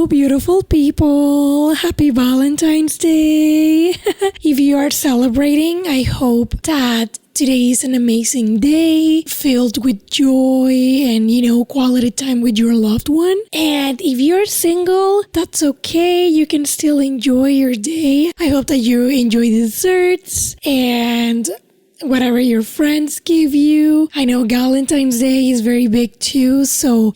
Hello, beautiful people. Happy Valentine's Day. If you are celebrating, I hope that today is an amazing day filled with joy and, quality time with your loved one. And if you're single, that's okay. You can still enjoy your day. I hope that you enjoy desserts and whatever your friends give you. I know Valentine's Day is very big too. So,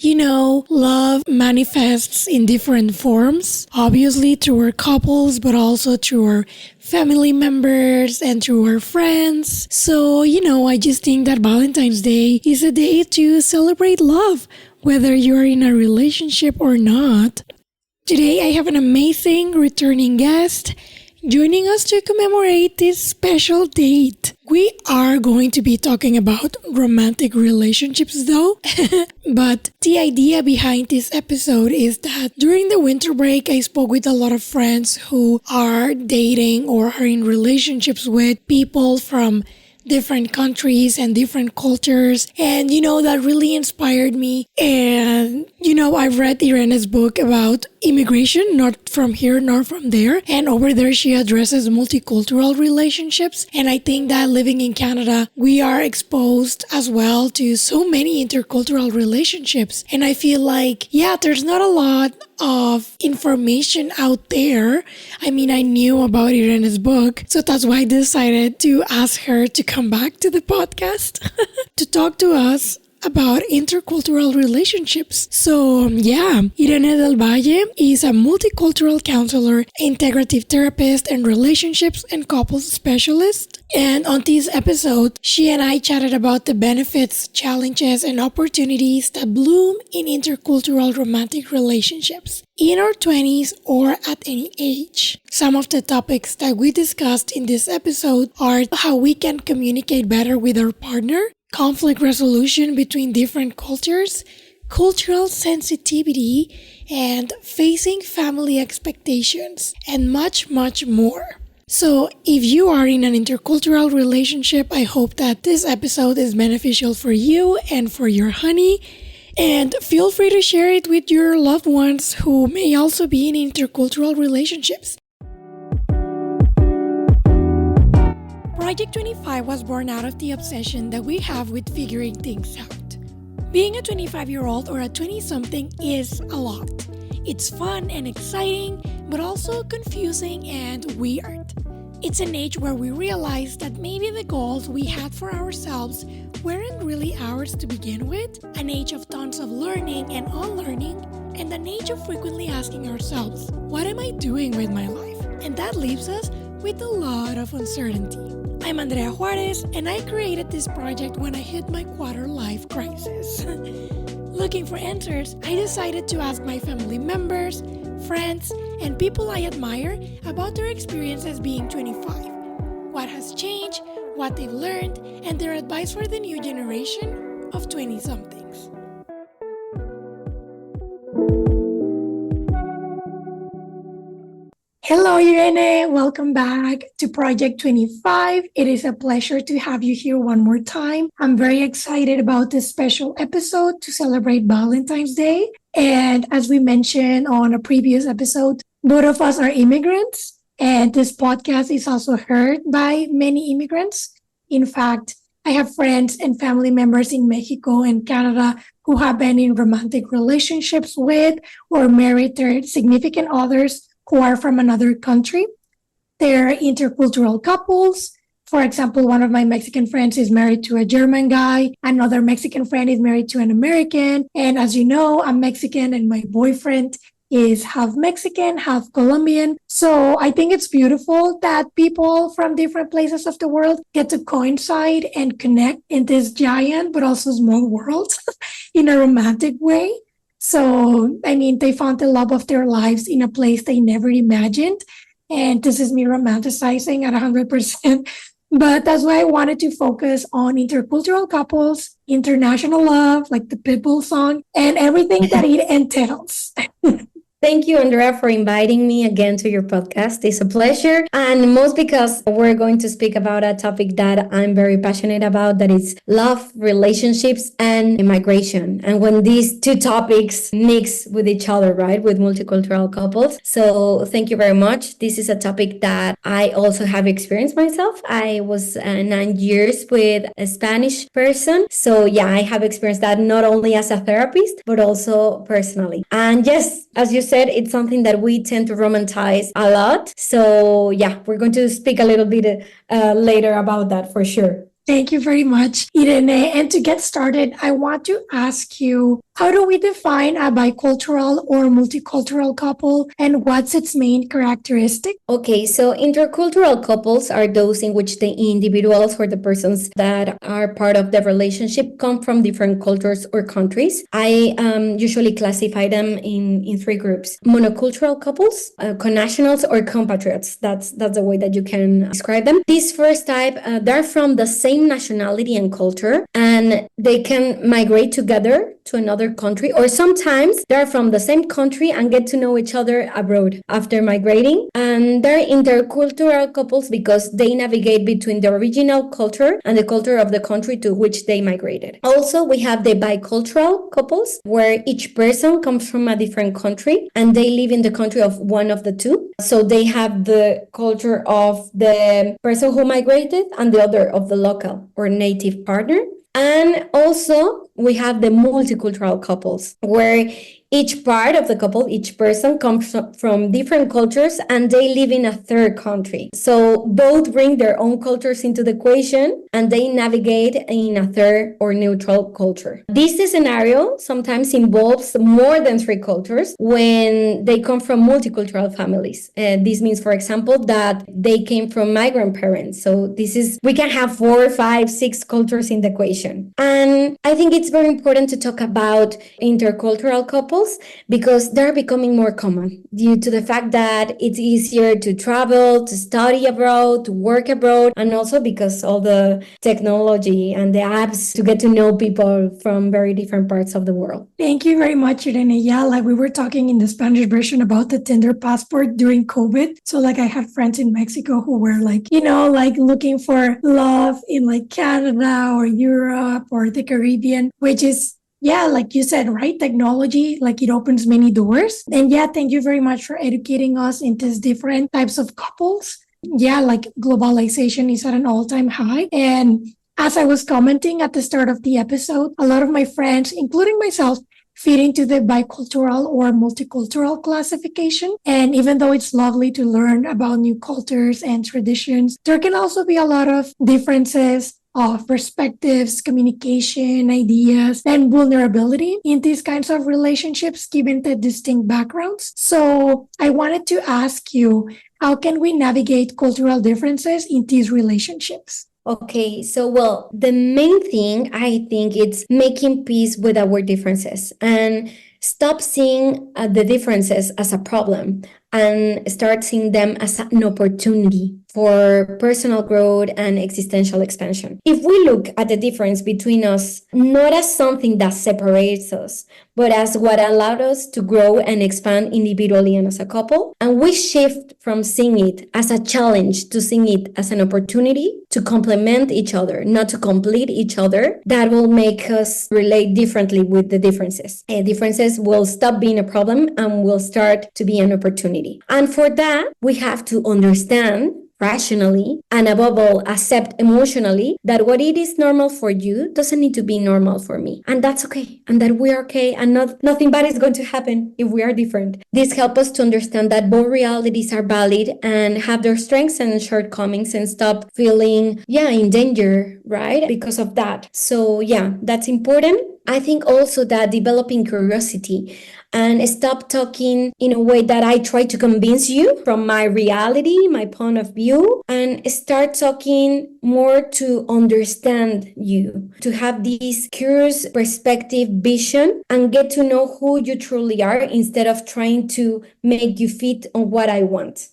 love manifests in different forms. Obviously through our couples, but also through our family members and through our friends. So, I just think that Valentine's Day is a day to celebrate love, whether you're in a relationship or not. Today, I have an amazing returning guest joining us to commemorate this special date. We are going to be talking about romantic relationships though, but the idea behind this episode is that during the winter break, I spoke with a lot of friends who are dating or are in relationships with people from different countries and different cultures. And, that really inspired me. And, I've read Irene's book about immigration, not from here nor from there. And over there, she addresses multicultural relationships. And I think that living in Canada, we are exposed as well to so many intercultural relationships. And I feel like, there's not a lot of information out there. I mean, I knew about Irene's book, so that's why I decided to ask her to come back to the podcast to talk to us about intercultural relationships. So, Irene del Valle is a multicultural counselor, integrative therapist, and relationships and couples specialist. And on this episode, she and I chatted about the benefits, challenges, and opportunities that bloom in intercultural romantic relationships in our 20s or at any age. Some of the topics that we discussed in this episode are how we can communicate better with our partner, conflict resolution between different cultures, cultural sensitivity, and facing family expectations, and much, much more. So if you are in an intercultural relationship, I hope that this episode is beneficial for you and for your honey. And feel free to share it with your loved ones who may also be in intercultural relationships. Project 25 was born out of the obsession that we have with figuring things out. Being a 25-year-old or a 20-something is a lot. It's fun and exciting, but also confusing and weird. It's an age where we realize that maybe the goals we had for ourselves weren't really ours to begin with, an age of tons of learning and unlearning, and an age of frequently asking ourselves, what am I doing with my life? And that leaves us with a lot of uncertainty. I'm Andrea Juarez, and I created this project when I hit my quarter-life crisis. Looking for answers, I decided to ask my family members, friends, and people I admire about their experiences being 25, what has changed, what they've learned, and their advice for the new generation of 20-somethings. Hello, Irene. Welcome back to Project 25. It is a pleasure to have you here one more time. I'm very excited about this special episode to celebrate Valentine's Day. And as we mentioned on a previous episode, both of us are immigrants, and this podcast is also heard by many immigrants. In fact, I have friends and family members in Mexico and Canada who have been in romantic relationships with or married their significant others who are from another country. They're intercultural couples. For example, one of my Mexican friends is married to a German guy. Another Mexican friend is married to an American. And as you know, I'm Mexican and my boyfriend is half Mexican, half Colombian. So I think it's beautiful that people from different places of the world get to coincide and connect in this giant but also small world in a romantic way. So, they found the love of their lives in a place they never imagined. And this is me romanticizing at 100%. But that's why I wanted to focus on intercultural couples, international love, like the Pitbull song, and everything that it entails. Thank you, Andrea, for inviting me again to your podcast. It's a pleasure. And most because we're going to speak about a topic that I'm very passionate about, that is love, relationships, and migration. And when these two topics mix with each other, right, with multicultural couples. So thank you very much. This is a topic that I also have experienced myself. I was 9 years with a Spanish person. So yeah, I have experienced that not only as a therapist, but also personally. And yes, as you said, it's something that we tend to romanticize a lot. So yeah, we're going to speak a little bit later about that for sure. Thank you very much, Irene. And to get started, I want to ask you, how do we define a bicultural or multicultural couple and what's its main characteristic? Okay, so intercultural couples are those in which the individuals or the persons that are part of the relationship come from different cultures or countries. I usually classify them in three groups: monocultural couples, connationals, or compatriots. That's the way that you can describe them. This first type, they're from the same nationality and culture, and they can migrate together to another country, or sometimes they're from the same country and get to know each other abroad after migrating. And they're intercultural couples because they navigate between the original culture and the culture of the country to which they migrated. Also, we have the bicultural couples where each person comes from a different country and they live in the country of one of the two. So they have the culture of the person who migrated and the other of the local or native partner. And also, we have the multicultural couples where each part of the couple, each person comes from different cultures and they live in a third country. So both bring their own cultures into the equation and they navigate in a third or neutral culture. This scenario sometimes involves more than three cultures when they come from multicultural families. This means, for example, that they came from migrant parents. So we can have 4, 5, 6 cultures in the equation. And I think it's very important to talk about intercultural couples because they're becoming more common due to the fact that it's easier to travel, to study abroad, to work abroad, and also because all the technology and the apps to get to know people from very different parts of the world. Thank you very much, Irene. Yeah, like we were talking in the Spanish version about the Tinder passport during COVID. So like I had friends in Mexico who were like, like looking for love in like Canada or Europe or the Caribbean, which is like you said, right? Technology, like it opens many doors. And yeah, thank you very much for educating us into different types of couples. Yeah, like globalization is at an all-time high. And as I was commenting at the start of the episode, a lot of my friends, including myself, fit into the bicultural or multicultural classification. And even though it's lovely to learn about new cultures and traditions, there can also be a lot of differences of perspectives, communication, ideas, and vulnerability in these kinds of relationships, given the distinct backgrounds. So I wanted to ask you, how can we navigate cultural differences in these relationships? Okay, so well, the main thing I think it's making peace with our differences and stop seeing the differences as a problem and start seeing them as an opportunity for personal growth and existential expansion. If we look at the difference between us not as something that separates us, but as what allowed us to grow and expand individually and as a couple, and we shift from seeing it as a challenge to seeing it as an opportunity to complement each other, not to complete each other, that will make us relate differently with the differences. Differences will stop being a problem and will start to be an opportunity. And for that, we have to understand rationally and above all accept emotionally that what it is normal for you doesn't need to be normal for me, and that's okay, and that we're okay, and nothing bad is going to happen if we are different. This helps us to understand that both realities are valid and have their strengths and shortcomings and stop feeling in danger, right, because of that. So that's important. I think also that developing curiosity and stop talking in a way that I try to convince you from my reality, my point of view, and start talking more to understand you, to have this curious perspective, vision, and get to know who you truly are instead of trying to make you fit on what I want.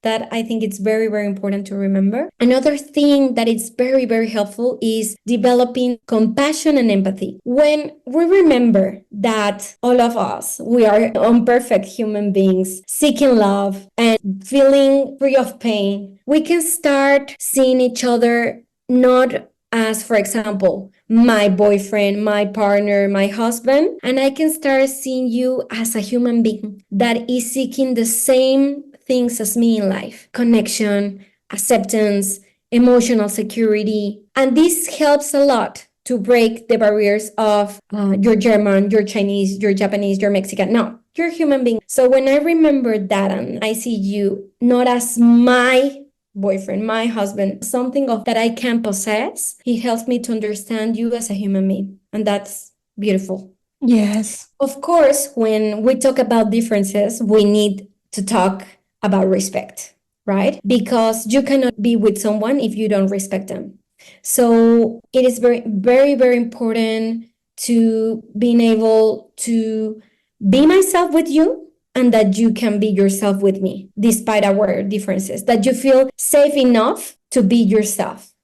That I think it's very, very important to remember. Another thing that is very, very helpful is developing compassion and empathy. When we remember that all of us, we are imperfect human beings seeking love and feeling free of pain, we can start seeing each other not as, for example, my boyfriend, my partner, my husband, and I can start seeing you as a human being that is seeking the same things as me in life: connection, acceptance, emotional security. And this helps a lot to break the barriers of you're German, you're Chinese, you're Japanese, you're Mexican. No, you're a human being. So when I remember that and I see you not as my boyfriend, my husband, something of that I can possess, it helps me to understand you as a human being. And that's beautiful. Yes. Of course, when we talk about differences, we need to talk about respect, right? Because you cannot be with someone if you don't respect them. So it is very, very, very important to being able to be myself with you, and that you can be yourself with me despite our differences, that you feel safe enough to be yourself.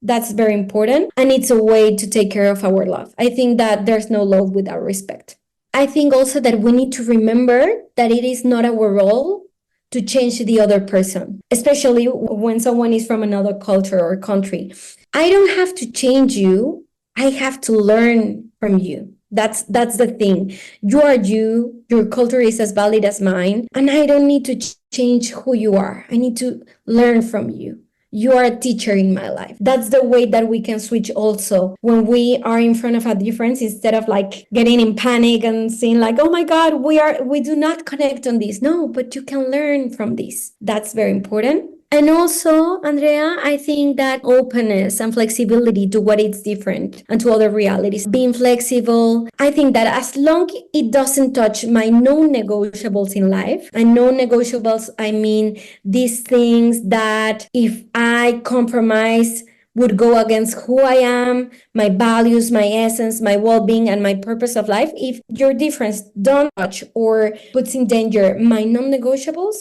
That's very important. And it's a way to take care of our love. I think that there's no love without respect. I think also that we need to remember that it is not our role to change the other person, especially when someone is from another culture or country. I don't have to change you. I have to learn from you. That's the thing. You are you. Your culture is as valid as mine, and I don't need to change who you are. I need to learn from you. You are a teacher in my life. That's the way that we can switch also when we are in front of a difference, instead of like getting in panic and saying like, oh my God, we do not connect on this. No, but you can learn from this. That's very important. And also, Andrea, I think that openness and flexibility to what is different and to other realities, being flexible, I think that as long it doesn't touch my non-negotiables in life, and non-negotiables, I mean these things that if I compromise would go against who I am, my values, my essence, my well-being, and my purpose of life. If your difference don't touch or puts in danger my non-negotiables,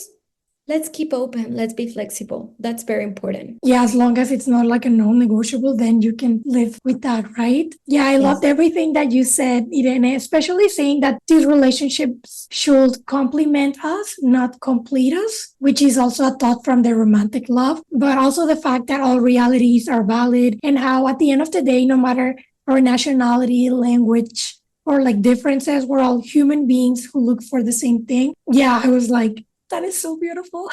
let's keep open. Let's be flexible. That's very important. Yeah, as long as it's not like a non-negotiable, then you can live with that, right? Yeah, I loved everything that you said, Irene, especially saying that these relationships should complement us, not complete us, which is also a thought from the romantic love, but also the fact that all realities are valid, and how at the end of the day, no matter our nationality, language, or like differences, we're all human beings who look for the same thing. Yeah, I was like, that is so beautiful.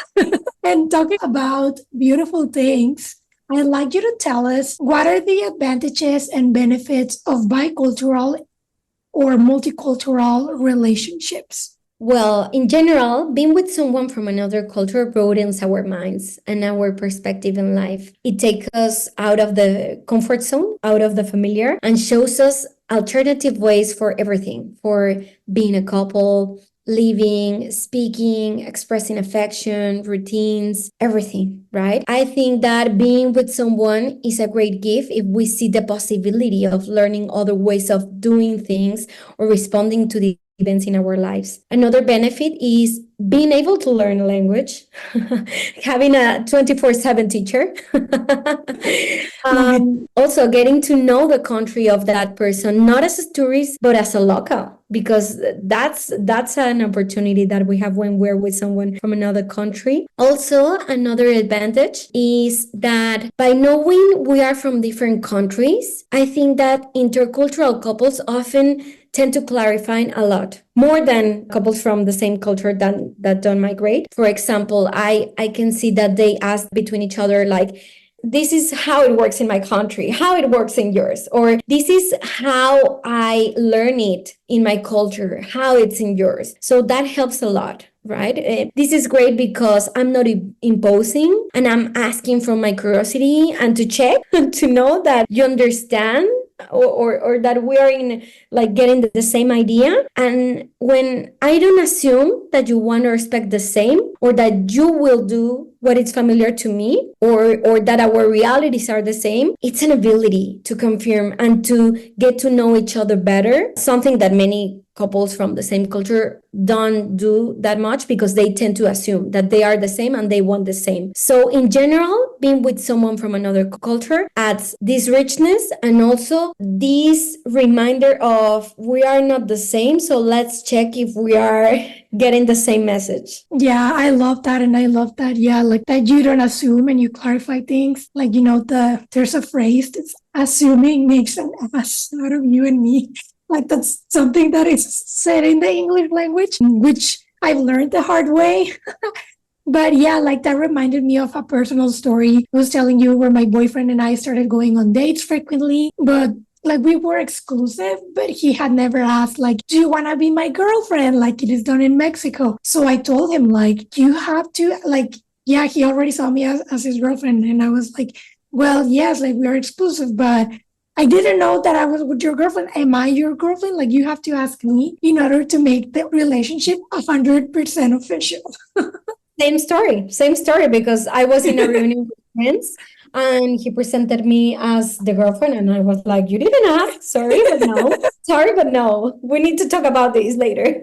And talking about beautiful things, I'd like you to tell us, what are the advantages and benefits of bicultural or multicultural relationships? Well, in general, being with someone from another culture broadens our minds and our perspective in life. It takes us out of the comfort zone, out of the familiar, and shows us alternative ways for everything, for being a couple, living, speaking, expressing affection, routines, everything, right? I think that being with someone is a great gift if we see the possibility of learning other ways of doing things or responding to the events in our lives. Another benefit is being able to learn a language, having a 24/7 teacher. Also getting to know the country of that person, not as a tourist, but as a local, because that's an opportunity that we have when we're with someone from another country. Also, another advantage is that by knowing we are from different countries, I think that intercultural couples often tend to clarify a lot more than couples from the same culture that don't migrate. For example, I can see that they ask between each other like, this is how it works in my country, how it works in yours, or this is how I learn it in my culture, how it's in yours. So that helps a lot, right? This is great because I'm not imposing, and I'm asking from my curiosity and to check to know that you understand, or that we are in like getting the same idea. And when I don't assume that you want to respect the same, or that you will do what is familiar to me, or that our realities are the same, it's an ability to confirm and to get to know each other better, something that many couples from the same culture don't do that much because they tend to assume that they are the same and they want the same. So in general, being with someone from another culture adds this richness and also this reminder of we are not the same. So let's check if we are getting the same message. Yeah, I love that. And I love that. Yeah, like that you don't assume and you clarify things. Like, there's a phrase that's assuming makes an ass out of you and me. Like that's something that is said in the English language, which I've learned the hard way. But yeah, like that reminded me of a personal story I was telling you where my boyfriend and I started going on dates frequently, but like we were exclusive, but he had never asked, like, do you want to be my girlfriend? Like it is done in Mexico. So I told him, like, you have to, like, yeah, he already saw me as his girlfriend. And I was like, well, yes, like we are exclusive, but I didn't know that I was with your girlfriend. Am I your girlfriend? Like you have to ask me in order to make the relationship 100% official. Same story, because I was in a reunion with friends and he presented me as the girlfriend and I was like, you didn't ask, sorry, but no, we need to talk about this later.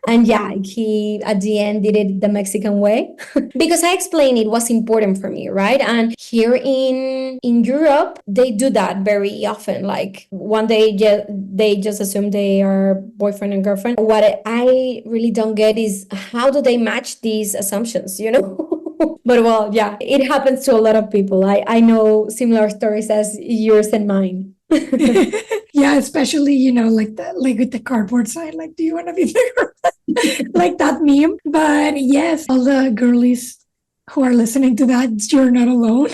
And yeah, he at the end did it the Mexican way because I explained it was important for me, right? And here in Europe, they do that very often. Like one day they just assume they are boyfriend and girlfriend. What I really don't get is how do they match these assumptions, you know? But well, yeah, it happens to a lot of people. I know similar stories as yours and mine. Yeah, especially, like with the cardboard sign, like, do you want to be there? Like that meme. But yes, all the girlies who are listening to that, you're not alone.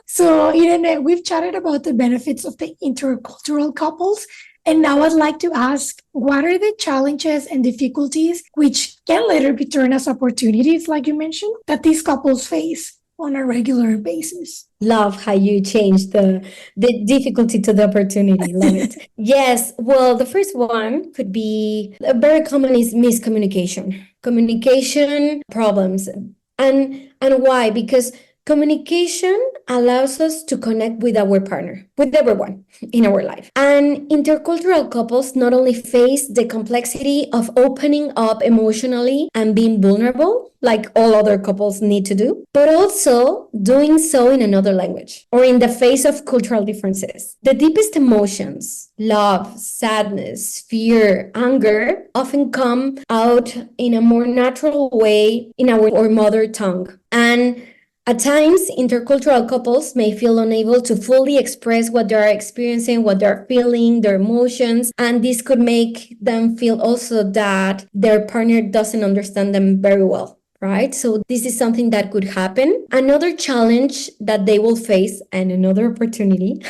So, Irene, we've chatted about the benefits of the intercultural couples. And now I'd like to ask, what are the challenges and difficulties, which can later be turned as opportunities, like you mentioned, that these couples face on a regular basis? Love how you change the difficulty to the opportunity. Love it. Yes. Well, the first one could be very common is miscommunication, communication problems. And why? Because communication allows us to connect with our partner, with everyone in our life. And intercultural couples not only face the complexity of opening up emotionally and being vulnerable, like all other couples need to do, but also doing so in another language or in the face of cultural differences. The deepest emotions, love, sadness, fear, anger, often come out in a more natural way in our mother tongue. And at times, intercultural couples may feel unable to fully express what they are experiencing, what they're feeling, their emotions, and this could make them feel also that their partner doesn't understand them very well. Right? So this is something that could happen. Another challenge that they will face and another opportunity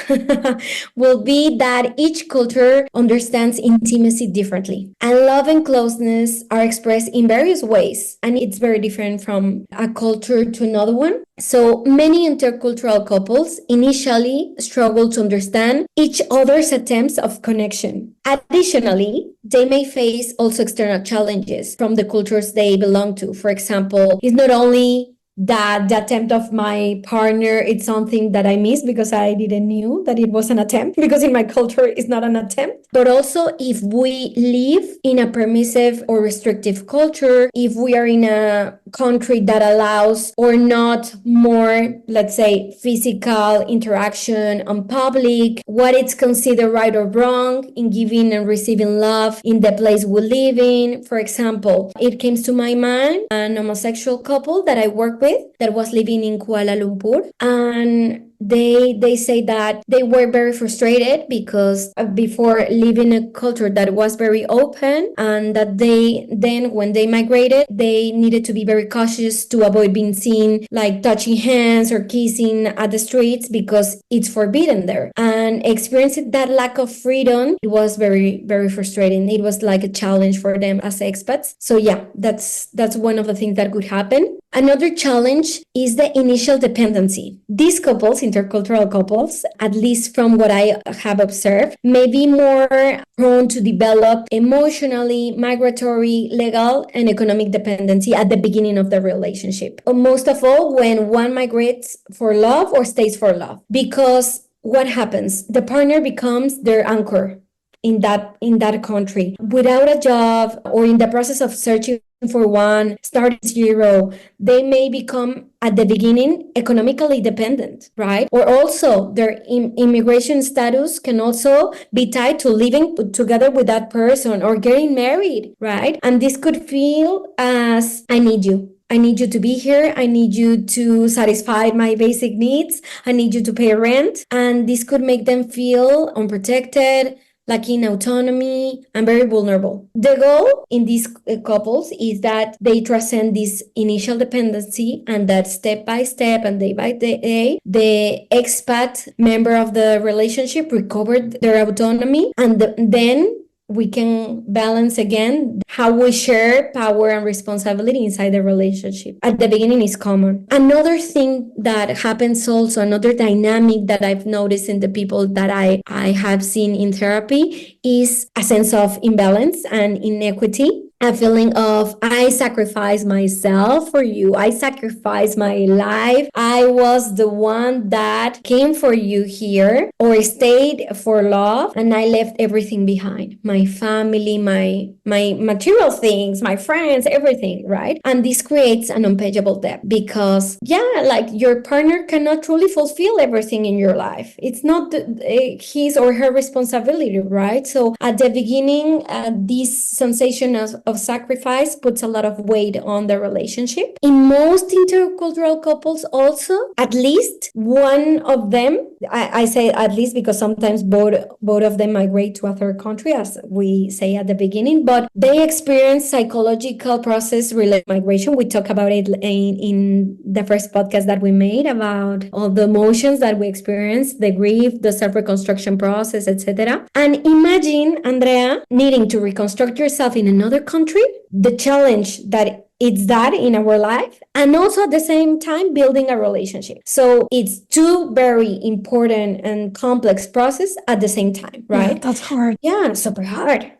will be that each culture understands intimacy differently. And love and closeness are expressed in various ways. And it's very different from a culture to another one. So many intercultural couples initially struggle to understand each other's attempts of connection. Additionally, they may face also external challenges from the cultures they belong to. For example, it's not only that the attempt of my partner, it's something that I miss because I didn't knew that it was an attempt, because in my culture it's not an attempt. But also if we live in a permissive or restrictive culture, if we are in a country that allows or not more, let's say, physical interaction on public, what it's considered right or wrong in giving and receiving love in the place we live in. For example, it came to my mind an homosexual couple that I work with that was living in Kuala Lumpur, and they say that they were very frustrated because before living a culture that was very open, and that they then when they migrated they needed to be very cautious to avoid being seen like touching hands or kissing at the streets because it's forbidden there, and experiencing that lack of freedom, it was very, very frustrating. It was like a challenge for them as expats. So yeah, that's one of the things that could happen. Another challenge is the initial dependency. These couples, intercultural couples, at least from what I have observed, may be more prone to develop emotionally, migratory, legal, and economic dependency at the beginning of the relationship. Most of all, when one migrates for love or stays for love. Because what happens? The partner becomes their anchor. in that country without a job, or in the process of searching for one, starting zero, they may become at the beginning economically dependent, right? Or also their immigration status can also be tied to living together with that person or getting married, right? And this could feel as, I need you. I need you to be here. I need you to satisfy my basic needs. I need you to pay rent. And this could make them feel unprotected, lacking autonomy, and very vulnerable. The goal in these couples is that they transcend this initial dependency, and that step by step and day by day, the expat member of the relationship recovered their autonomy, and then we can balance again how we share power and responsibility inside the relationship. At the beginning is common. Another thing that happens also, another dynamic that I've noticed in the people that I have seen in therapy, is a sense of imbalance and inequity. A feeling of, I sacrificed myself for you. I sacrificed my life. I was the one that came for you here or stayed for love, and I left everything behind. My family, my material things, my friends, everything, right? And this creates an unpayable debt because, like your partner cannot truly fulfill everything in your life. It's not his or her responsibility, right? So at the beginning, this sensation of sacrifice puts a lot of weight on the relationship. In most intercultural couples also, at least one of them, I say at least because sometimes both of them migrate to a third country, as we say at the beginning, but they experience psychological process related migration. We talk about it in the first podcast that we made about all the emotions that we experience, the grief, the self-reconstruction process, etc. And imagine, Andrea, needing to reconstruct yourself in another country, the challenge that it's that in our life, and also at the same time building a relationship. So it's two very important and complex process at the same time, right? Yeah, that's hard. Yeah, super hard.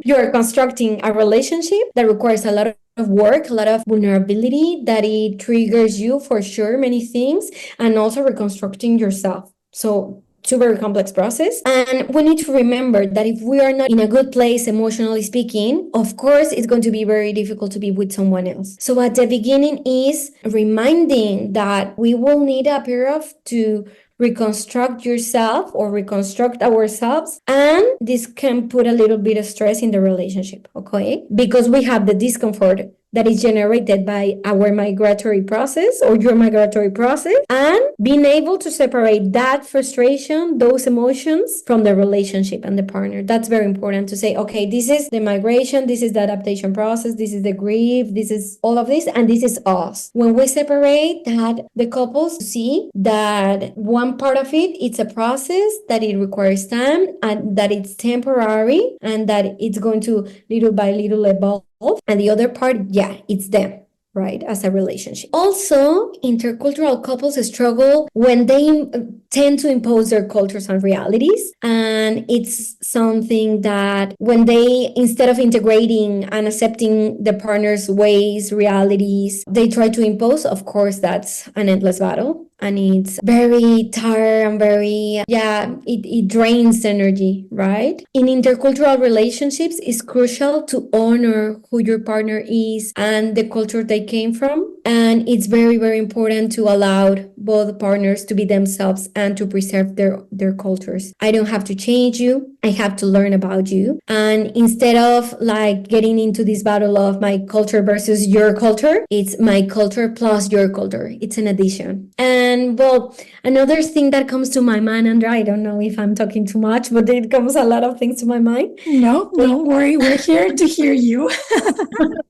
You're constructing a relationship that requires a lot of work, a lot of vulnerability, that it triggers you for sure many things, and also reconstructing yourself. So two very complex process. And we need to remember that if we are not in a good place, emotionally speaking, of course, it's going to be very difficult to be with someone else. So at the beginning is reminding that we will need a period to reconstruct yourself or reconstruct ourselves, and this can put a little bit of stress in the relationship, okay? Because we have the discomfort that is generated by our migratory process or your migratory process, and being able to separate that frustration, those emotions, from the relationship and the partner. That's very important to say, okay, this is the migration, this is the adaptation process, this is the grief, this is all of this, and this is us. When we separate that, the couples see that one part of it, it's a process, that it requires time, and that it's temporary, and that it's going to little by little evolve. And the other part, it's them, right, as a relationship. Also, intercultural couples struggle when they tend to impose their cultures and realities. And it's something that when they, instead of integrating and accepting the partner's ways, realities, they try to impose. Of course, that's an endless battle. And it's very tired and very, it drains energy, right? In intercultural relationships, it's crucial to honor who your partner is and the culture they came from. And it's very, very important to allow both partners to be themselves and to preserve their cultures. I don't have to change you. I have to learn about you. And instead of like getting into this battle of my culture versus your culture, it's my culture plus your culture. It's an addition. And well, another thing that comes to my mind, Andrea, I don't know if I'm talking too much, but it comes a lot of things to my mind. No, don't worry. We're here to hear you.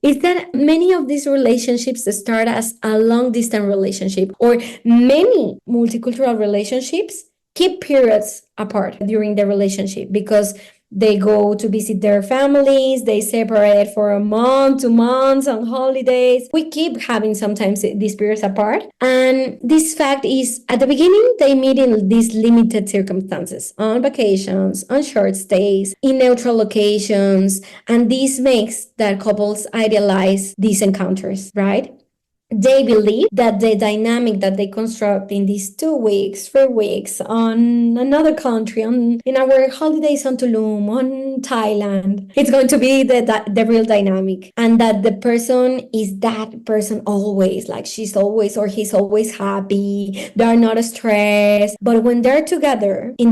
Is that many of these relationships start as a long distance relationship, or many multicultural relationships keep periods apart during the relationship because they go to visit their families, they separate for a month, 2 months on holidays. We keep having sometimes these periods apart. And this fact is, at the beginning, they meet in these limited circumstances, on vacations, on short stays, in neutral locations. And this makes that couples idealize these encounters, right? they believe that the dynamic that they construct in these 2 weeks, 3 weeks on another country, on in our holidays on Tulum, on Thailand, it's going to be the real dynamic, and that the person is that person always, like she's always or he's always happy. They are not stressed. But when they're together in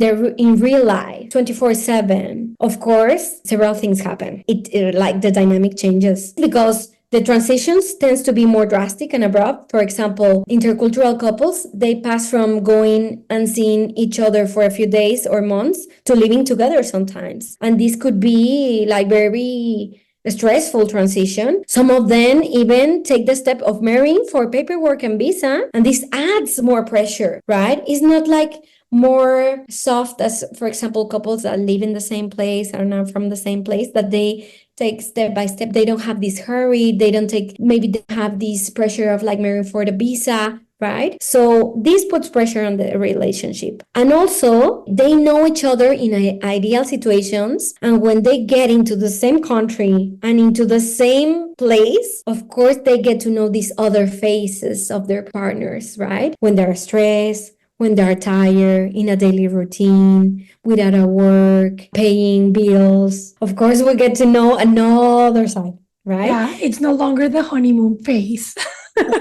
real life, 24/7, of course, several things happen. It like the dynamic changes because the transitions tends to be more drastic and abrupt. For example, intercultural couples, they pass from going and seeing each other for a few days or months to living together sometimes. And this could be like very stressful transition. Some of them even take the step of marrying for paperwork and visa, and this adds more pressure, right? It's not like more soft as, for example, couples that live in the same place, are not from the same place, that they take step by step. They don't have this hurry. They don't take, maybe they have this pressure of like marrying for the visa, right? So this puts pressure on the relationship. And also, they know each other in ideal situations. And when they get into the same country and into the same place, of course, they get to know these other faces of their partners, right? When they're stressed, when they're tired, in a daily routine, without a work, paying bills. Of course, we get to know another side, right? Yeah, it's no longer the honeymoon phase.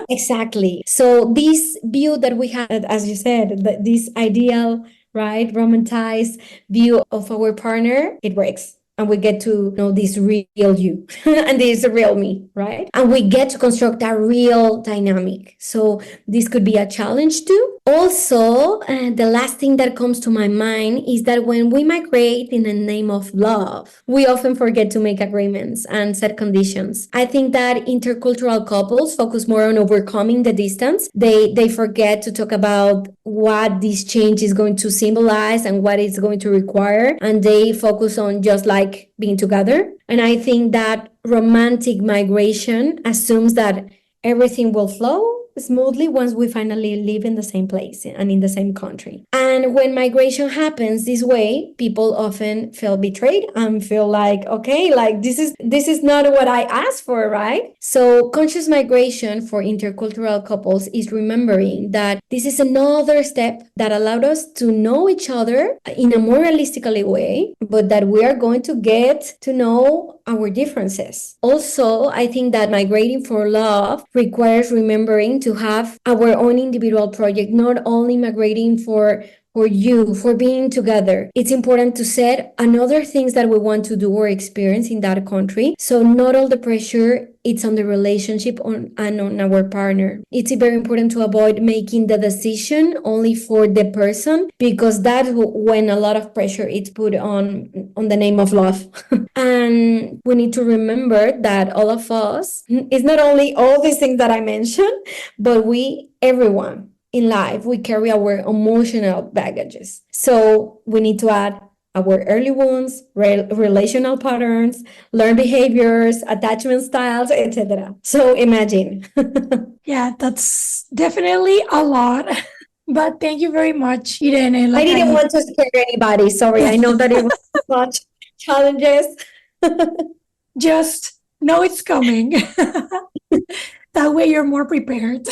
Exactly. So this view that we have, as you said, this ideal, right, romanticized view of our partner, it breaks. And we get to know this real you and this real me, right? And we get to construct a real dynamic. So this could be a challenge too. Also, the last thing that comes to my mind is that when we migrate in the name of love, we often forget to make agreements and set conditions. I think that intercultural couples focus more on overcoming the distance. They forget to talk about what this change is going to symbolize and what it's going to require, and they focus on just like being together. And I think that romantic migration assumes that everything will flow smoothly once we finally live in the same place and in the same country. And when migration happens this way, people often feel betrayed and feel like, okay, like this is not what I asked for, right? So conscious migration for intercultural couples is remembering that this is another step that allowed us to know each other in a more realistically way, but that we are going to get to know our differences. Also, I think that migrating for love requires remembering to have our own individual project, not only migrating for being together. It's important to set another things that we want to do or experience in that country. So not all the pressure it's on the relationship and on our partner. It's very important to avoid making the decision only for the person, because that's when a lot of pressure is put on the name of love. And we need to remember that all of us, it's not only all these things that I mentioned, but everyone in life, we carry our emotional baggages. So we need to add our early wounds, relational patterns, learned behaviors, attachment styles, etc. So imagine. Yeah, that's definitely a lot. But thank you very much, Irene. I didn't want to scare anybody. Sorry, I know that it was much challenges. Just know it's coming. That way you're more prepared.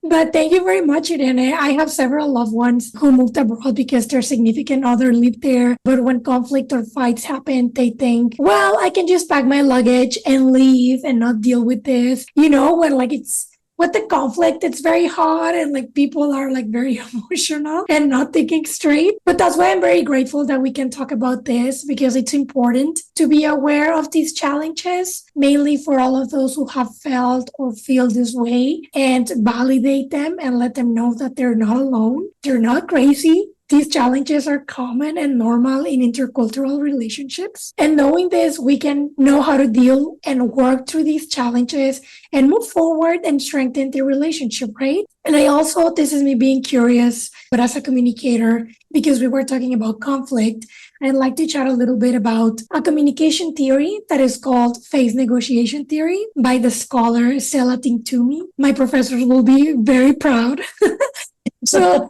But thank you very much, Irene. I have several loved ones who moved abroad because their significant other lived there. But when conflict or fights happen, they think, well, I can just pack my luggage and leave and not deal with this. You know, when like it's with the conflict, it's very hard and like people are like very emotional and not thinking straight. But that's why I'm very grateful that we can talk about this, because it's important to be aware of these challenges, mainly for all of those who have felt or feel this way, and validate them and let them know that they're not alone. They're not crazy. These challenges are common and normal in intercultural relationships. And knowing this, we can know how to deal and work through these challenges and move forward and strengthen the relationship, right? And I also, this is me being curious, but as a communicator, because we were talking about conflict, I'd like to chat a little bit about a communication theory that is called phase negotiation theory by the scholar Stella Tingtumi. My professors will be very proud. So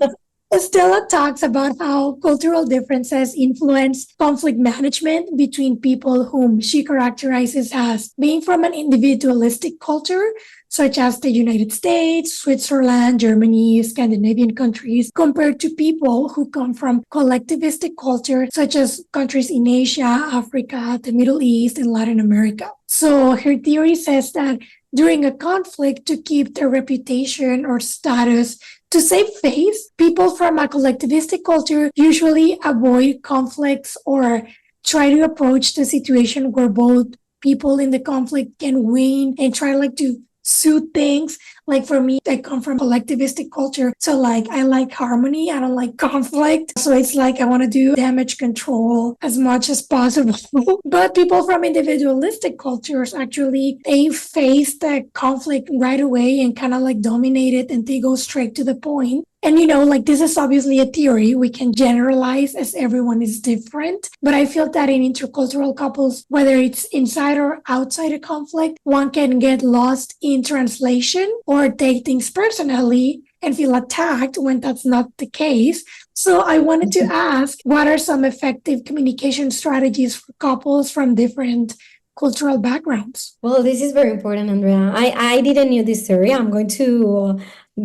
Stella talks about how cultural differences influence conflict management between people whom she characterizes as being from an individualistic culture. such as the United States, Switzerland, Germany, Scandinavian countries, compared to people who come from collectivistic culture, such as countries in Asia, Africa, the Middle East, and Latin America. So her theory says that during a conflict, to keep their reputation or status, to save face, people from a collectivistic culture usually avoid conflicts or try to approach the situation where both people in the conflict can win and try like to soothe things. Like for me, I come from collectivistic culture. So like I like harmony. I don't like conflict. So it's like I want to do damage control as much as possible. But people from individualistic cultures actually they face the conflict right away and kind of like dominate it and they go straight to the point. And like this is obviously a theory. We can generalize as everyone is different. But I feel that in intercultural couples, whether it's inside or outside a conflict, one can get lost in translation or take things personally and feel attacked when that's not the case. So I wanted to ask, what are some effective communication strategies for couples from different cultural backgrounds? Well, this is very important, Andrea. I didn't know this theory. I'm going to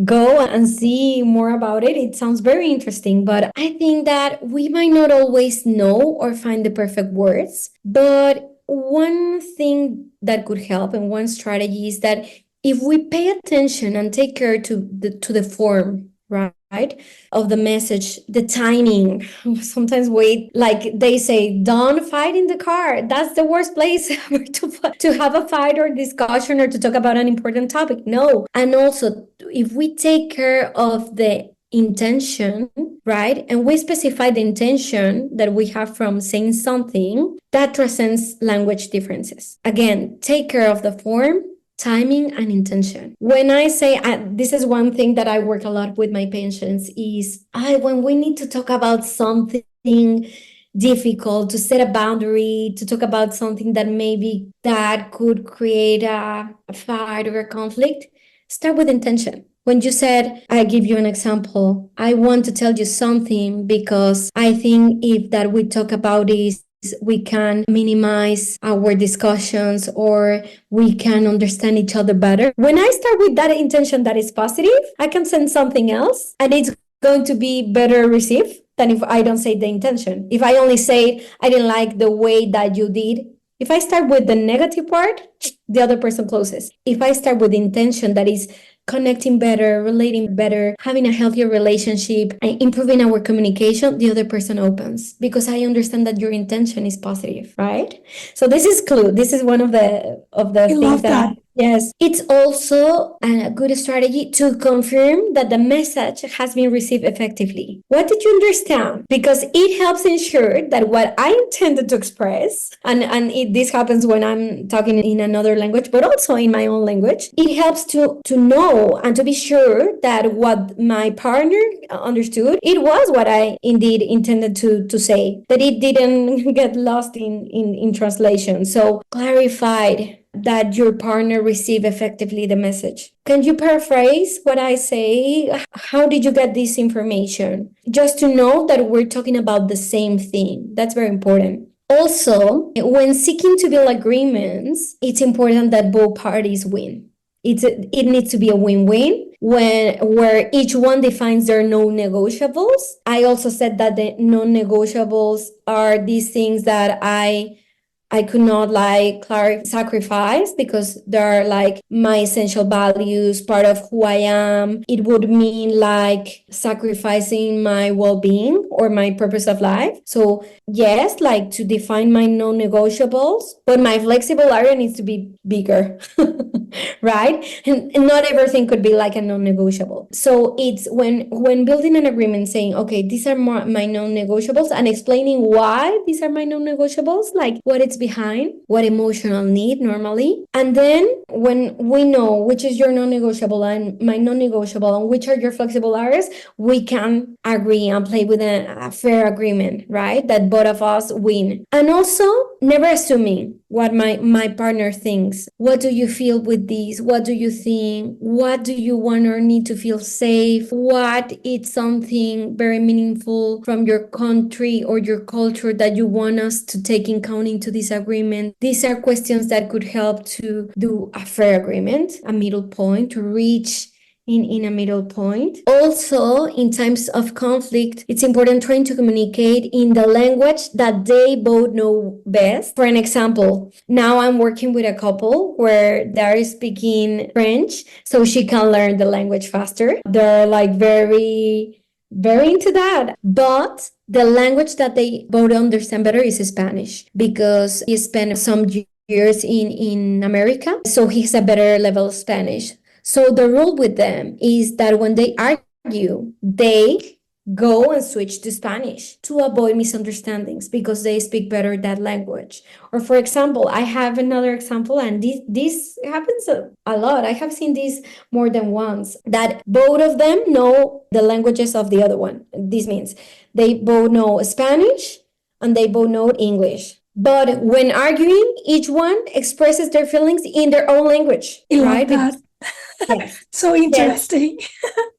go and see more about it. It sounds very interesting, but I think that we might not always know or find the perfect words. But one thing that could help and one strategy is that if we pay attention and take care to the form, right, of the message, the timing, sometimes wait, like they say, don't fight in the car. That's the worst place ever to have a fight or discussion or to talk about an important topic. No. And also, if we take care of the intention, right, and we specify the intention that we have from saying something, that transcends language differences. Again, take care of the form, timing, and intention. When I say, this is one thing that I work a lot with my patients is when we need to talk about something difficult, to set a boundary, to talk about something that maybe that could create a fight or a conflict, start with intention. When you said, I give you an example, I want to tell you something because I think if that we talk about this, we can minimize our discussions or we can understand each other better. When I start with that intention that is positive, I can send something else and it's going to be better received than if I don't say the intention. If I only say, I didn't like the way that you did. If I start with the negative part, the other person closes. If I start with the intention that is connecting better, relating better, having a healthier relationship, and improving our communication, the other person opens because I understand that your intention is positive, right? So this is clue. This is one of the things that. Yes, it's also a good strategy to confirm that the message has been received effectively. What did you understand? Because it helps ensure that what I intended to express, and this happens when I'm talking in another language, but also in my own language, it helps to know and to be sure that what my partner understood, it was what I indeed intended to say, that it didn't get lost in translation. So clarified that your partner receive effectively the message. Can you paraphrase what I say? How did you get this information? Just to know that we're talking about the same thing. That's very important. Also, when seeking to build agreements, it's important that both parties win. It needs to be a win-win where each one defines their non-negotiables. I also said that the non-negotiables are these things that I could not sacrifice because they're like my essential values, part of who I am. It would mean like sacrificing my well-being or my purpose of life. So yes, like to define my non-negotiables, but my flexible area needs to be bigger, right? And not everything could be like a non-negotiable. So it's when building an agreement saying, okay, these are my non-negotiables and explaining why these are my non-negotiables, like what it's behind, what emotional need normally. And then when we know which is your non-negotiable and my non-negotiable and which are your flexible areas, we can agree and play with a fair agreement, right? That both of us win. And also never assuming what my partner thinks. What do you feel with this? What do you think? What do you want or need to feel safe? What is something very meaningful from your country or your culture that you want us to take in count into this agreement? These are questions that could help to do a fair agreement, a middle point, to reach in a middle point. Also, in times of conflict, it's important trying to communicate in the language that they both know best. For an example, now I'm working with a couple where they're speaking French, so she can learn the language faster. They're like very into that. But the language that they both understand better is Spanish, because he spent some years in America, so he's a better level of Spanish. So the rule with them is that when they argue, they go and switch to Spanish to avoid misunderstandings because they speak better that language. Or for example, I have another example, and this happens a lot. I have seen this more than once, that both of them know the languages of the other one. This means they both know Spanish and they both know English. But when arguing, each one expresses their feelings in their own language, I love right? that. Yes. So interesting.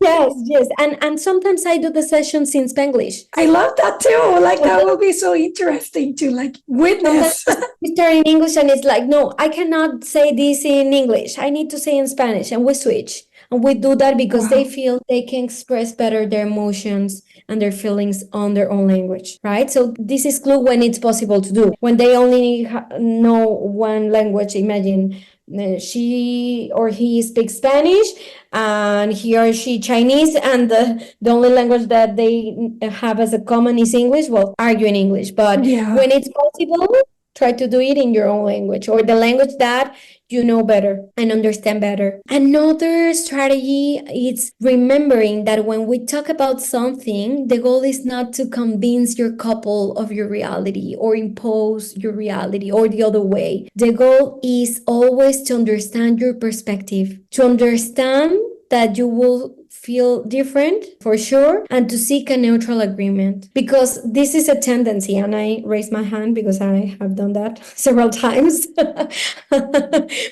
Yes. And sometimes I do the sessions in Spanglish. I love that too. Like that will be so interesting to like witness. We start in English and it's like, no, I cannot say this in English. I need to say in Spanish, and we switch. And we do that because they feel they can express better their emotions and their feelings on their own language, right? So this is clue when it's possible to do. When they only know one language, imagine she or he speaks Spanish and he or she Chinese, and the only language that they have as a common is English. Well, argue in English, but when it's possible, try to do it in your own language, or the language that you know better and understand better. Another strategy is remembering that when we talk about something, the goal is not to convince your couple of your reality or impose your reality or the other way. The goal is always to understand your perspective, to understand that you will feel different for sure, and to seek a neutral agreement, because this is a tendency, and I raise my hand because I have done that several times.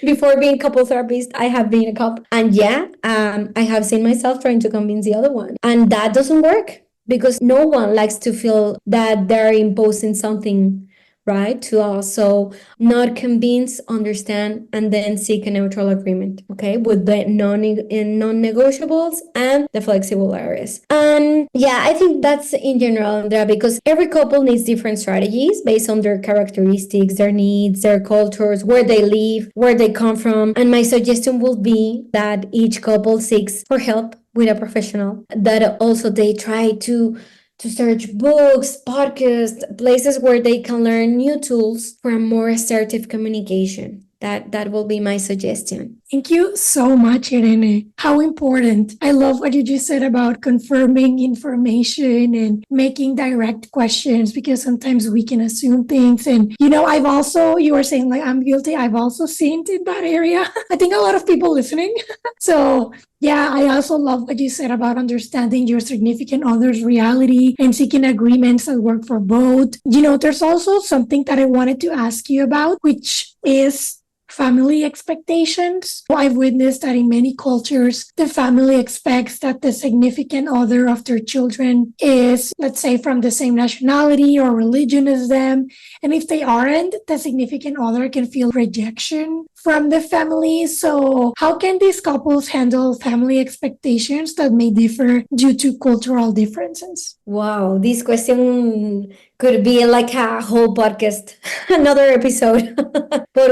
Before being couple therapist, I have been a couple, and I have seen myself trying to convince the other one, and that doesn't work because no one likes to feel that they're imposing something, right, to us. So not convince, understand, and then seek a neutral agreement, okay, with the non-negotiables and the flexible areas. And I think that's in general, Andrea, because every couple needs different strategies based on their characteristics, their needs, their cultures, where they live, where they come from. And my suggestion will be that each couple seeks for help with a professional, that also they try to search books, podcasts, places where they can learn new tools for a more assertive communication. That will be my suggestion. Thank you so much, Irene. How important. I love what you just said about confirming information and making direct questions, because sometimes we can assume things. And, you were saying like, I'm guilty. I've also sinned in that area. I think a lot of people listening. So I also love what you said about understanding your significant other's reality and seeking agreements that work for both. There's also something that I wanted to ask you about, which is family expectations. I've witnessed that in many cultures, the family expects that the significant other of their children is, let's say, from the same nationality or religion as them. And if they aren't, the significant other can feel rejection from the family. So how can these couples handle family expectations that may differ due to cultural differences? Wow, this question could be like a whole podcast, another episode. But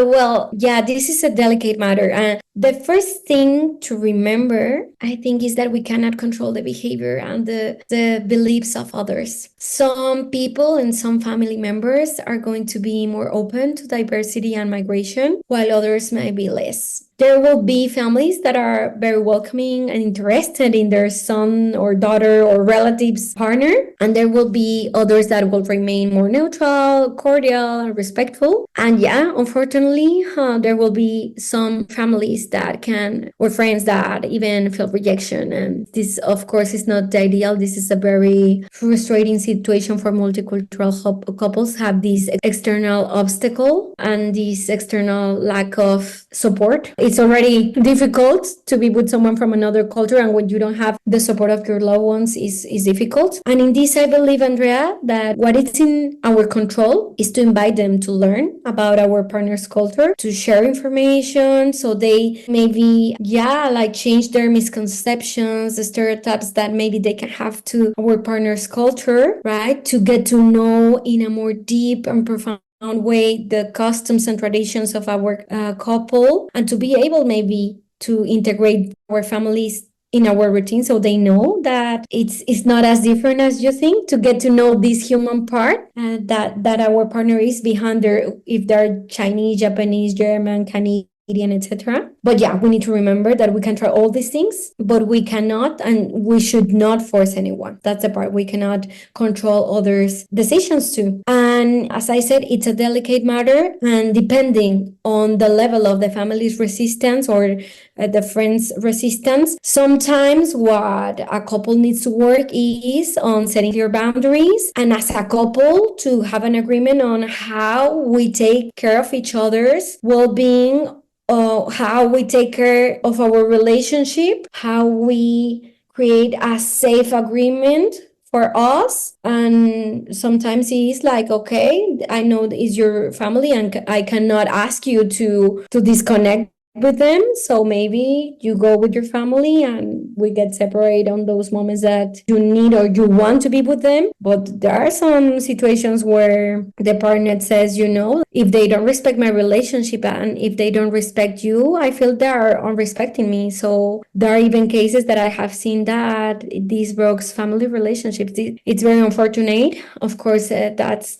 this is a delicate matter. And the first thing to remember, I think, is that we cannot control the behavior and the beliefs of others. Some people and some family members are going to be more open to diversity and migration, while others might be less. There will be families that are very welcoming and interested in their son or daughter or relative's partner, and there will be others that will remain more neutral, cordial, and respectful. And yeah, unfortunately, there will be some families that can, or friends that even feel rejection. And this, of course, is not the ideal. This is a very frustrating situation for multicultural couples, have this external obstacle and this external lack of support. It's already difficult to be with someone from another culture, and when you don't have the support of your loved ones is difficult. And in this, I believe, Andrea, that what is in our control is to invite them to learn about our partner's culture, to share information so they maybe, like change their misconceptions, the stereotypes that maybe they can have to our partner's culture, right? To get to know in a more deep and profound way the customs and traditions of our couple, and to be able maybe to integrate our families in our routine, so they know that it's not as different as you think, to get to know this human part that our partner is behind their, if they're Chinese, Japanese, German, Canadian, etc. But yeah, we need to remember that we can try all these things, but we cannot and we should not force anyone. That's the part. We cannot control others' decisions too. And as I said, it's a delicate matter, and depending on the level of the family's resistance or the friend's resistance, sometimes what a couple needs to work is on setting clear boundaries, and as a couple to have an agreement on how we take care of each other's well-being, how we take care of our relationship, how we create a safe agreement for us. And sometimes it's like, okay, I know it's your family and I cannot ask you to disconnect with them, so maybe you go with your family and we get separated on those moments that you need or you want to be with them. But there are some situations where the partner says, if they don't respect my relationship and if they don't respect you, I feel they are unrespecting me. So there are even cases that I have seen that this breaks family relationships. It's very unfortunate. Of course, that's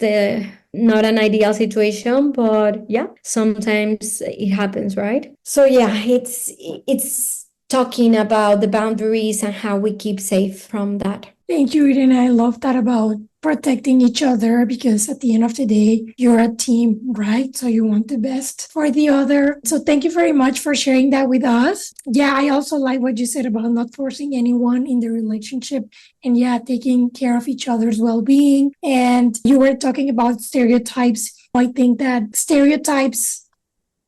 not an ideal situation, but yeah, sometimes it happens, right? So yeah, it's talking about the boundaries and how we keep safe from that. Thank you, Irene. I love that about protecting each other, because at the end of the day, you're a team, right? So you want the best for the other. So thank you very much for sharing that with us. Yeah, I also like what you said about not forcing anyone in the relationship, and taking care of each other's well-being. And you were talking about stereotypes. I think that stereotypes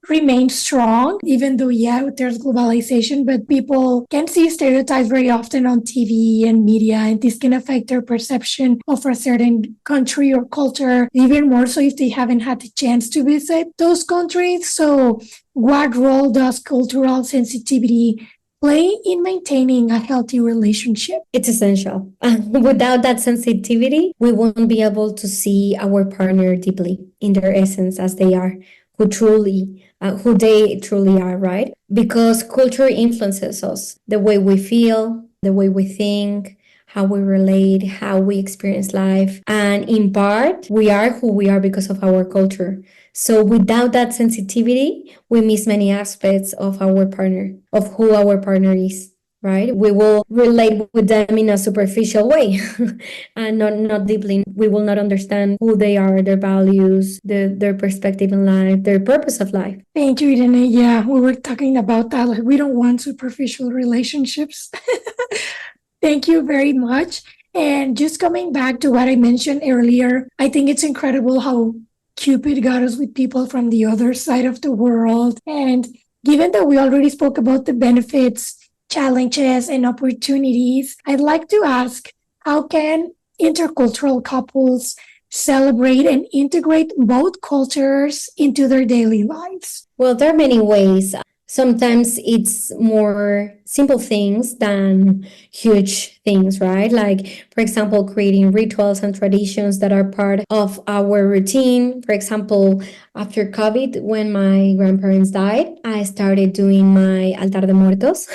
remain strong, even though, there's globalization, but people can see stereotypes very often on TV and media, and this can affect their perception of a certain country or culture, even more so if they haven't had the chance to visit those countries. So what role does cultural sensitivity play in maintaining a healthy relationship? It's essential. Without that sensitivity, we won't be able to see our partner deeply in their essence as they are, who they truly are, right? Because culture influences us, the way we feel, the way we think, how we relate, how we experience life. And in part, we are who we are because of our culture. So without that sensitivity, we miss many aspects of our partner, of who our partner is. Right? We will relate with them in a superficial way and not deeply. We will not understand who they are, their values, their perspective in life, their purpose of life. Thank you, Irene. Yeah, we were talking about that. Like, we don't want superficial relationships. Thank you very much. And just coming back to what I mentioned earlier, I think it's incredible how Cupid got us with people from the other side of the world. And given that we already spoke about the benefits, challenges, and opportunities, I'd like to ask, how can intercultural couples celebrate and integrate both cultures into their daily lives? Well, there are many ways. Sometimes it's more simple things than huge things, right? Like, for example, creating rituals and traditions that are part of our routine. For example, after COVID, when my grandparents died, I started doing my altar de muertos.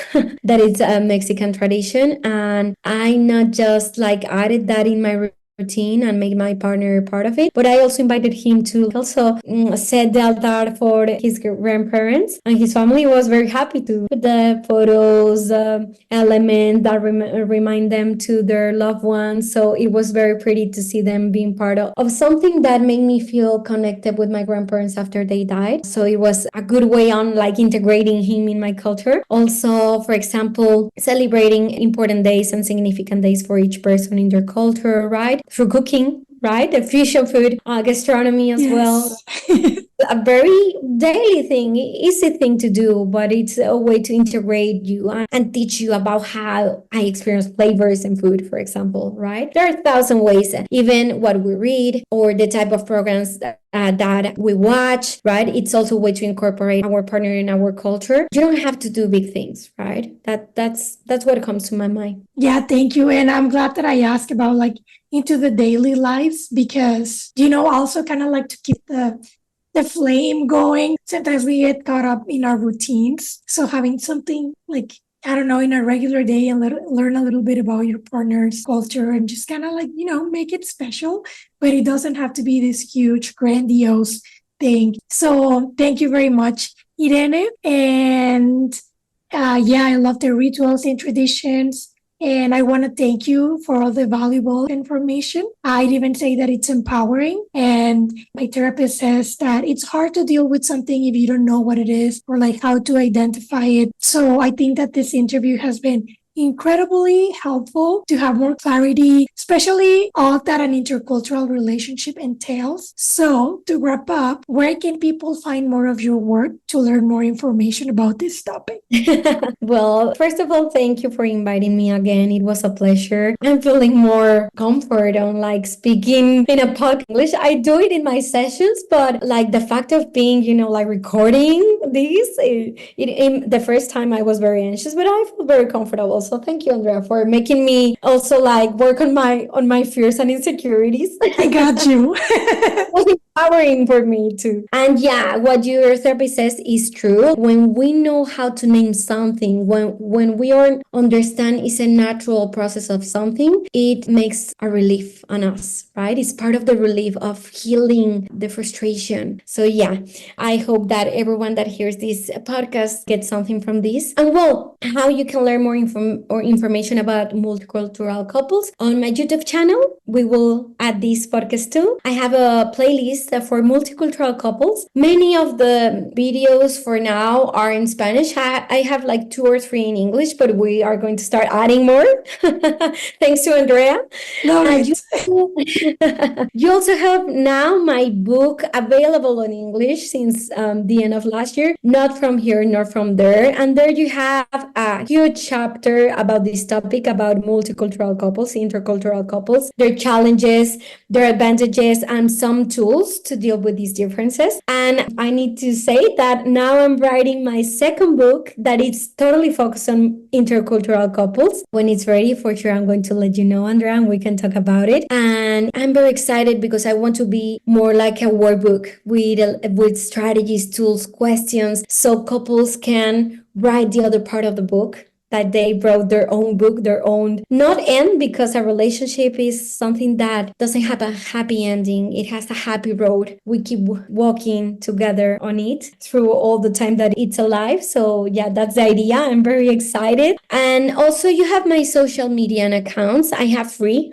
That is a Mexican tradition. And I not just like added that in my routine and make my partner part of it. But I also invited him to also set the altar for his grandparents, and his family was very happy to put the photos, elements that remind them to their loved ones. So it was very pretty to see them being part of something that made me feel connected with my grandparents after they died. So it was a good way on like integrating him in my culture. Also, for example, celebrating important days and significant days for each person in their culture, right? Through cooking, right? The fusion food, gastronomy as well. A very daily thing, easy thing to do, but it's a way to integrate you and teach you about how I experience flavors in food, for example, right? There are 1,000 ways, even what we read or the type of programs that we watch, right? It's also a way to incorporate our partner in our culture. You don't have to do big things, right? That's what comes to my mind. Yeah, thank you. And I'm glad that I asked about like into the daily lives because, also kind of like to keep the flame going. Sometimes we get caught up in our routines. So having something like, I don't know, in a regular day and learn a little bit about your partner's culture and just kind of like, make it special. But it doesn't have to be this huge, grandiose thing. So thank you very much, Irene. And I love the rituals and traditions. And I want to thank you for all the valuable information. I'd even say that it's empowering. And my therapist says that it's hard to deal with something if you don't know what it is or like how to identify it. So I think that this interview has been incredibly helpful to have more clarity, especially all that an intercultural relationship entails. So to wrap up, where can people find more of your work to learn more information about this topic? Well, first of all, thank you for inviting me again. It was a pleasure. I'm feeling more comfort on like speaking in a podcast English. I do it in my sessions, but like the fact of being, like recording this, the first time I was very anxious, but I feel very comfortable. So thank you, Andrea, for making me also like work on my fears and insecurities. I got you. It was empowering for me too. And yeah, what your therapist says is true. When we know how to name something, when we understand it's a natural process of something, it makes a relief on us, right? It's part of the relief of healing the frustration. So yeah, I hope that everyone that hears this podcast gets something from this. And well, how you can learn more information about multicultural couples on my YouTube channel. We will add this podcast too. I have a playlist for multicultural couples. Many of the videos for now are in Spanish. I have like 2 or 3 in English, but we are going to start adding more. Thanks to Andrea. No, you also have now my book available in English since the end of last year. Not from here, nor from there. And there you have a huge chapter about this topic, about multicultural couples, intercultural couples, their challenges, their advantages, and some tools to deal with these differences. And I need to say that now I'm writing my second book that is totally focused on intercultural couples. When it's ready, for sure, I'm going to let you know, Andrea, and we can talk about it. And I'm very excited because I want to be more like a workbook with strategies, tools, questions, so couples can write the other part of the book, that they wrote their own book, their own, not end, because a relationship is something that doesn't have a happy ending. It has a happy road. We keep walking together on it through all the time that it's alive. So yeah, that's the idea. I'm very excited. And also you have my social media accounts. I have 3,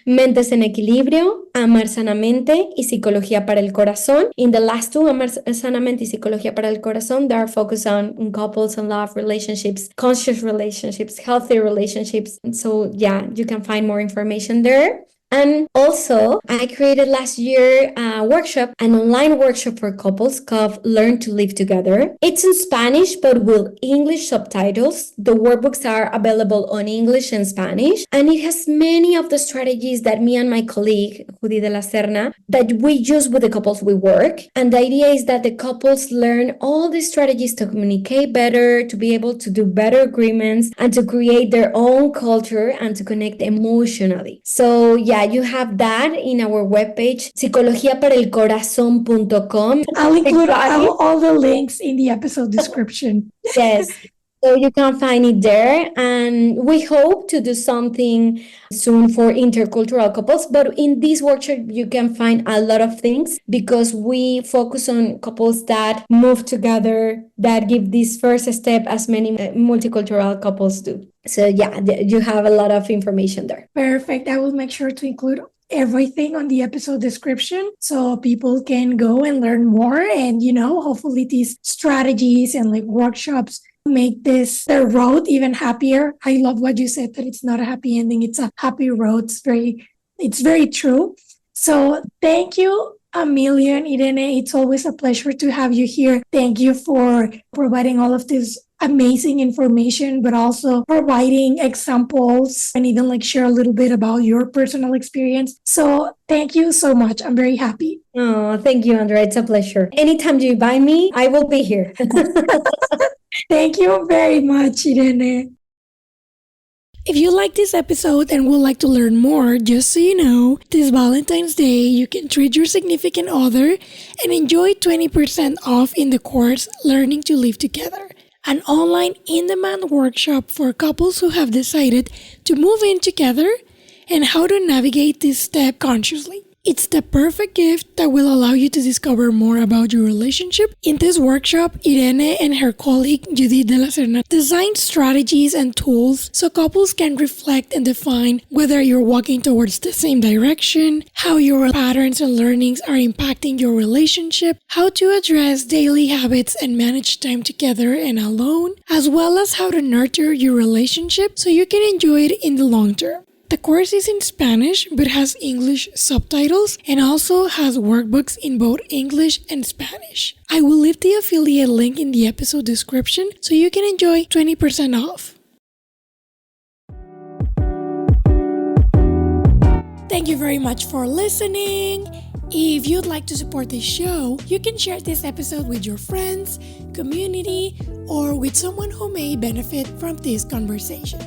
Mentes en Equilibrio, Amar Sanamente y Psicología para el Corazón. In the last 2, Amar Sanamente y Psicología para el Corazón, they are focused on couples and love relationships, conscious relationships, healthy relationships. So yeah, you can find more information there. And also, I created last year a workshop, an online workshop for couples called Learn to Live Together. It's in Spanish, but with English subtitles. The workbooks are available on English and Spanish. And it has many of the strategies that me and my colleague, Judy de la Serna, that we use with the couples we work. And the idea is that the couples learn all these strategies to communicate better, to be able to do better agreements, and to create their own culture and to connect emotionally. So yeah, you have that in our webpage, psicologiaparaelcorazon.com. I'll include all the links in the episode description. Yes. So you can find it there. And we hope to do something soon for intercultural couples. But in this workshop, you can find a lot of things because we focus on couples that move together, that give this first step as many multicultural couples do. So yeah, you have a lot of information there. Perfect. I will make sure to include everything on the episode description so people can go and learn more. And, hopefully these strategies and like workshops make this the road even happier. I love what you said, that it's not a happy ending, it's a happy road. It's very true. So thank you a million, Irene. It's always a pleasure to have you here. Thank you for providing all of this amazing information, but also providing examples and even like share a little bit about your personal experience. So thank you so much. I'm very happy. Oh, thank you, Andrea. It's a pleasure. Anytime you invite me, I will be here. Thank you very much, Irene. If you like this episode and would like to learn more, just so you know, this Valentine's Day, you can treat your significant other and enjoy 20% off in the course Learning to Live Together, an online in-demand workshop for couples who have decided to move in together and how to navigate this step consciously. It's the perfect gift that will allow you to discover more about your relationship. In this workshop, Irene and her colleague Judith de la Serna designed strategies and tools so couples can reflect and define whether you're walking towards the same direction, how your patterns and learnings are impacting your relationship, how to address daily habits and manage time together and alone, as well as how to nurture your relationship so you can enjoy it in the long term. The course is in Spanish but has English subtitles and also has workbooks in both English and Spanish. I will leave the affiliate link in the episode description so you can enjoy 20% off. Thank you very much for listening. If you'd like to support this show, you can share this episode with your friends, community, or with someone who may benefit from this conversation.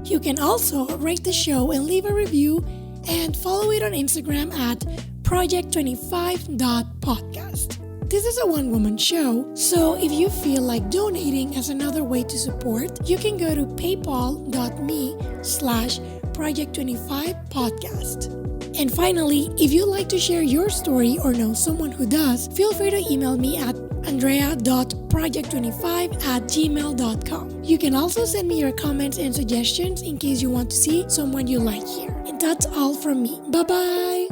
You can also rate the show and leave a review and follow it on Instagram at project25.podcast. This is a one-woman show, so if you feel like donating as another way to support, you can go to paypal.me/project25podcast. And finally, if you'd like to share your story or know someone who does, feel free to email me at andrea.project25@gmail.com. You can also send me your comments and suggestions in case you want to see someone you like here. And that's all from me. Bye-bye!